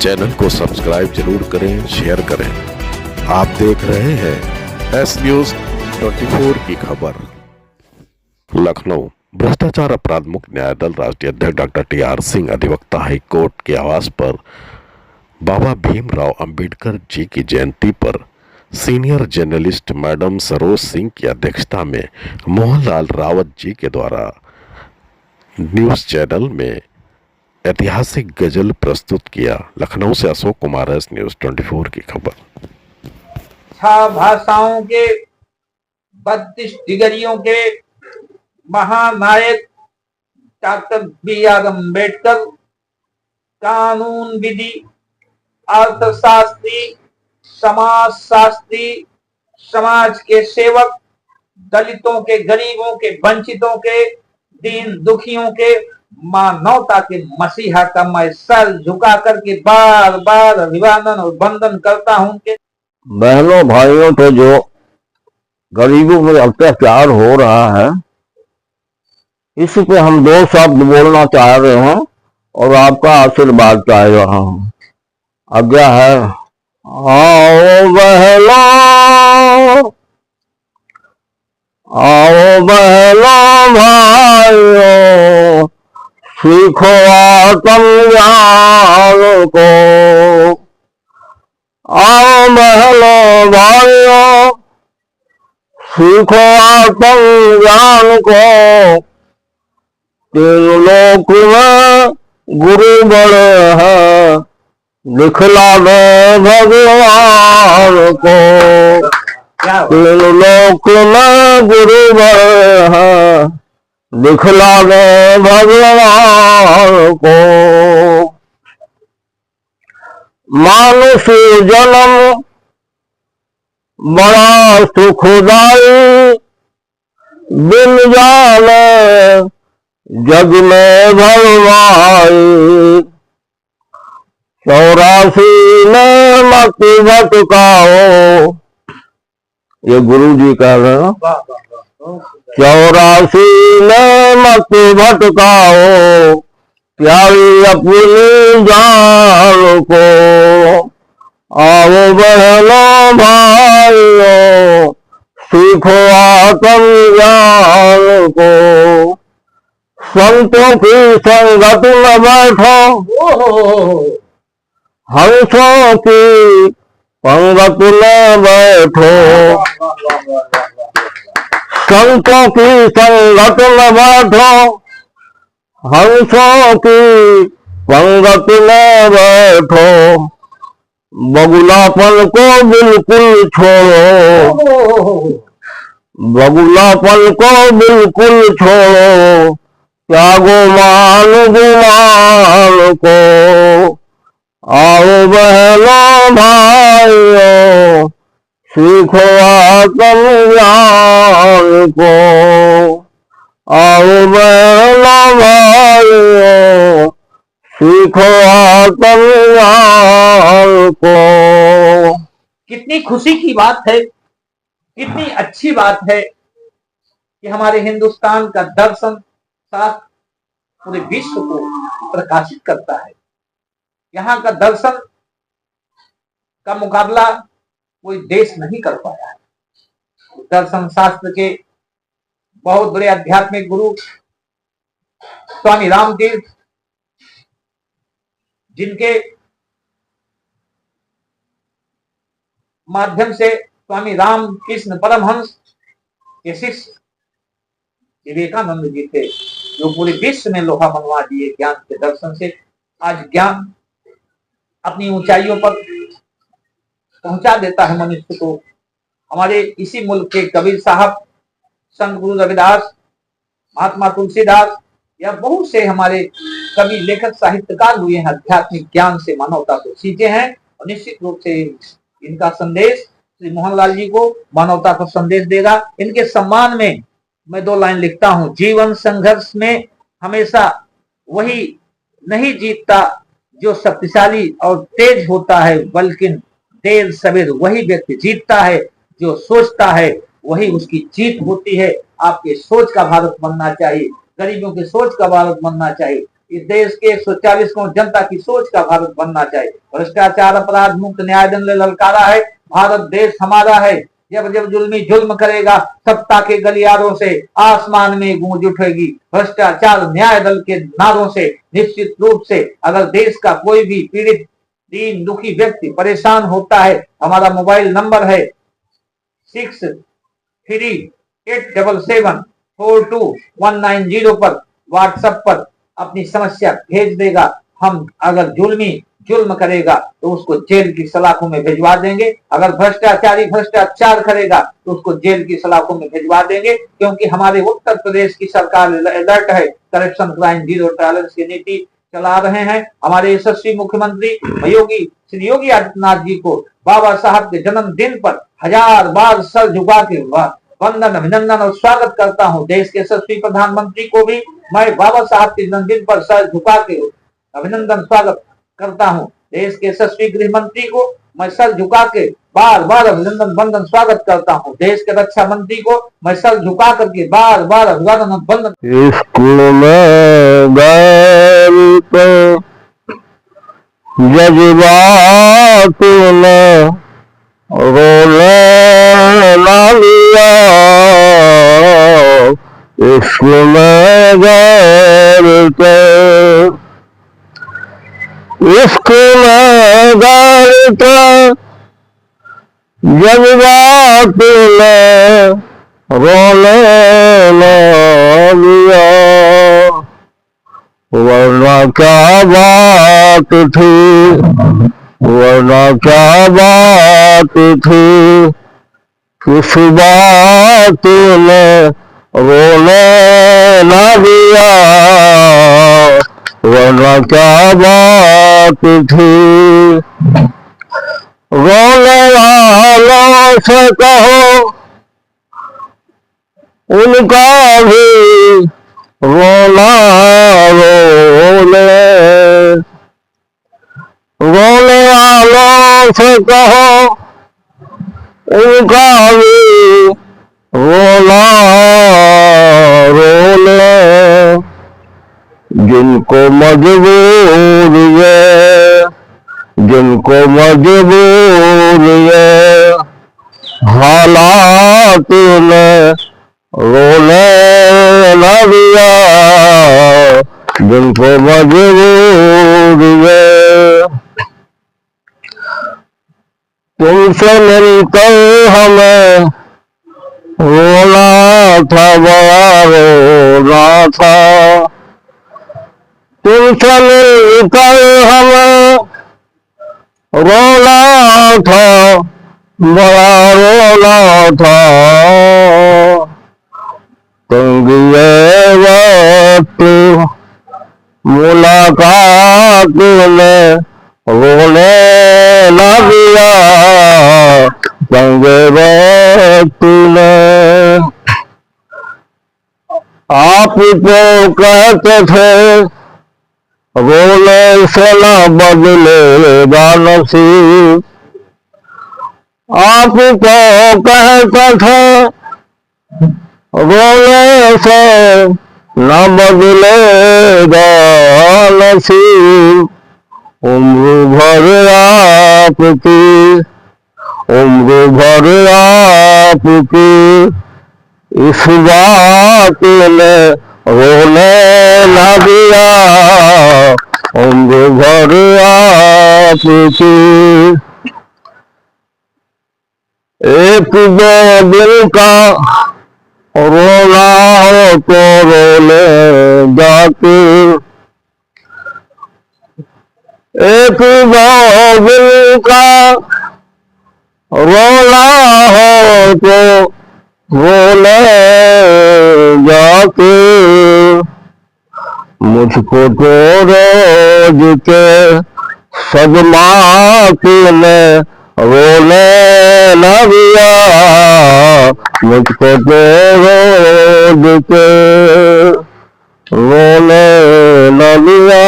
Channel को subscribe जरूर करें, शेयर करें। आप देख रहे हैं एस न्यूज 24 की खबर। लखनऊ भ्रष्टाचार अपराध मुक्त न्याय दल राष्ट्रीय अध्यक्ष डॉक्टर टी.आर. सिंह अधिवक्ता हाई कोर्ट के आवास पर बाबा भीमराव अंबेडकर जी की जयंती पर senior journalist madam Saroj Singh की अध्यक्षता में मोहनलाल रावत जी के द्वारा न्यूज चैनल में ऐतिहासिक गजल प्रस्तुत किया। लखनऊ से अशोक कुमार, एस न्यूज 24 की खबर। भाषाओं के 32 डिग्रियों के महानायक डॉक्टर बी.आर. अम्बेडकर कानून विधि, अर्थशास्त्री, समाजशास्त्री, समाज के सेवक, दलितों के, गरीबों के, वंचितों के, दीन दुखियों के, मानवता के मसीहा का मैं सर झुका करके बार बार अभिवादन और वंदन करता हूं कि बहनों भाइयों पे जो गरीबों पर अत्याचार हो रहा है, इस पे हम 2 शब्द बोलना चाह रहे हैं और आपका आशीर्वाद चाह रहा हूं। आज्ञा है। आओ बहनों, आओ बहनों भाइयों, सीखो आत्मज्ञान को। आओ बहनों भाइयों, सीखो आत्मज्ञान को। 3 लोक में गुरु बड़े हैं, दिखला दो भगवान को। 3 लोक में गुरु बड़े हैं, दिखला दो भगवान को। मानुष जन्म बड़ा सुखदाई, बिन जाने जग में भरवाई। 84 में मत भटकाओ, ये गुरु जी कह रहे हैं। 84 में मत भटकाओ, प्यारी अपनी जान को। आओ बहनों भाइयों, सीखो आत्मज्ञान को। संतों की संगत में बैठो, हंसों की पंगत में बैठो। संतों की संगत में बैठो, हंसों की पंगत में बैठो। बगुलापन को बिल्कुल छोड़ो, बगुलापन को बिल्कुल छोड़ो। त्यागो मान गुमान को। आओ बहनों भाइयों, सीखो आत्मज्ञान को। आओ बहनों भाइयों, सीखो आत्मज्ञान को। कितनी खुशी की बात है, कितनी अच्छी बात है कि हमारे हिंदुस्तान का दर्शन शास्त्र पूरे विश्व को प्रकाशित करता है। यहाँ का दर्शन का मुकाबला कोई देश नहीं कर पाया है। दर्शन शास्त्र के बहुत बड़े आध्यात्मिक गुरु स्वामी रामतीर्थ, जिनके माध्यम से स्वामी रामकृष्ण परमहंस के शिष्य विवेकानंद जी थे, जो पूरे विश्व में लोहा मनवा दिए ज्ञान के दर्शन से। आज ज्ञान अपनी ऊंचाइयों पर पहुंचा देता है मनुष्य को। हमारे इसी मुल्क के कबीर साहब, संत गुरु रविदास, महात्मा तुलसीदास या बहुत से हमारे कवि, लेखक, साहित्यकार हुए हैं, आध्यात्मिक ज्ञान से मानवता को सींचे हैं। और निश्चित रूप से इनका संदेश श्री मोहनलाल जी को मानवता को संदेश देगा। इनके सम्मान में मैं 2 लाइन लिखता हूं। जीवन संघर्ष में हमेशा वही नहीं जीतता जो शक्तिशाली और तेज होता है, बल्कि देर सवेर वही व्यक्ति जीतता है जो सोचता है, वही उसकी जीत होती है। आपके सोच का भारत बनना चाहिए, गरीबों की सोच का भारत बनना चाहिए। इस देश के 140 करोड़ जनता की सोच का भारत बनना चाहिए। भ्रष्टाचार अपराध मुक्त न्याय दंड ने ललकारा है, भारत देश हमारा है। जब जब जुल्मी जुल्म करेगा, सत्ता के गलियारों से आसमान में गूंज उठेगी। भ्रष्टाचार न्याय दल के नारों से निश्चित रूप से अगर देश का कोई भी पीड़ित दीन दुखी व्यक्ति परेशान होता है, हमारा मोबाइल नंबर है 6387742190 पर व्हाट्सएप पर अपनी समस्या भेज देगा। हम अगर जुल्म करेगा तो उसको जेल की सलाखों में भिजवा देंगे, अगर भ्रष्टाचारी भ्रष्टाचार करेगा तो उसको जेल की सलाखों में भिजवा देंगे, क्योंकि हमारे उत्तर प्रदेश की सरकार अलर्ट है, करप्शन क्राइम जीरो टॉलरेंस की नीति चला रहे हैं। हमारे यशस्वी मुख्यमंत्री श्री योगी आदित्यनाथ जी को बाबा साहब के जन्मदिन पर 1000 बार सर झुका के वंदन अभिनंदन और स्वागत करता हूं। देश के यशस्वी प्रधानमंत्री को भी मैं बाबा साहब के जन्मदिन पर सर झुका के अभिनंदन स्वागत करता हूं। देश के यशस्वी गृह मंत्री को मैं सर झुका के बार बार अभिनंदन वंदन स्वागत करता हूं। देश के रक्षा मंत्री को मैं सर झुका करके बार बार अभिवादन वंदन। स्कूल में गए तो जज्बात में रोने ना लिया, स्कूल में गए तो स्कूल में गए तो जज्बात में रोने ना लिया, वरना क्या बात थी, वरना क्या बात थी, किस बात ने रोने ना दिया, वरना क्या बात थी। रोने वालों से कहो उनका भी रोना रोने, रोने वालों से कहो उनका भी रोना रोने, जिनको मजबूर हालात ने रोने न दिया, जिनको मजबूर तुमसे मिलकर हमें रोना था, बड़ा रोना था, तुमसे मिलकर हमें रोना था, बड़ा रोना था, तंग ये वक्त मुलाकात ने रोने न दिया, तंग वक्त ने। आप तो कहते थे रोने से न बदलेगा नसीब, आप तो कहते थे रोने से न बदलेगा नसीब, उम्र भर आपकी इस बात ने रोने न दिया, उम्र भर आपकी। एक दो दिन का रोना हो तो रोने जाती, एक दो दिन का रोना हो तो रोने जाती, मुझको तो रोज के सदमात ने रोने न दिया, मुझको तो रोज के रोने न दिया।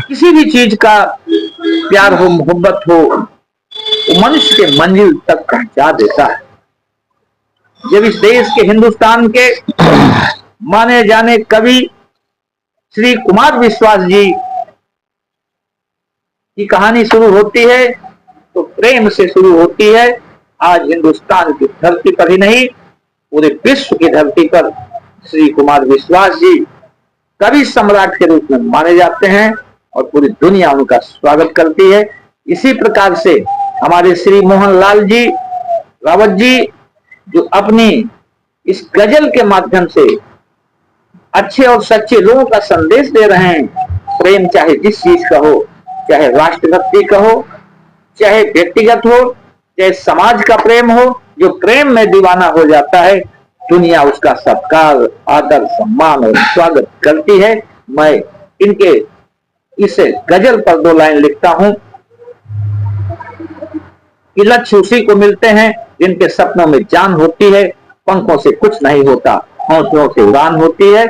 किसी भी चीज का प्यार हो मोहब्बत हो वो मनुष्य के मंजिल तक पहुंचा देता है। जब इस देश के हिंदुस्तान के माने जाने कवि श्री कुमार विश्वास जी की कहानी शुरू होती है तो प्रेम से शुरू होती है। आज हिंदुस्तान की धरती पर ही नहीं, पूरे विश्व की धरती पर श्री कुमार विश्वास जी कवि सम्राट के रूप में माने जाते हैं और पूरी दुनिया उनका स्वागत करती है। इसी प्रकार से हमारे श्री मोहन लाल जी रावत जी, जो अपनी इस गजल के माध्यम से अच्छे और सच्चे लोगों का संदेश दे रहे हैं। प्रेम चाहे जिस चीज का हो, चाहे राष्ट्रभक्ति का हो, चाहे व्यक्तिगत हो, चाहे समाज का प्रेम हो, जो प्रेम में दीवाना हो जाता है, दुनिया उसका सत्कार, आदर, सम्मान और स्वागत करती है। मैं इनके इस गजल पर 2 लाइन लिखता हूं कि लक्ष्य उसी को मिलते हैं जिनके सपनों में जान होती है, पंखों से कुछ नहीं होता, हौसलों से उड़ान होती है।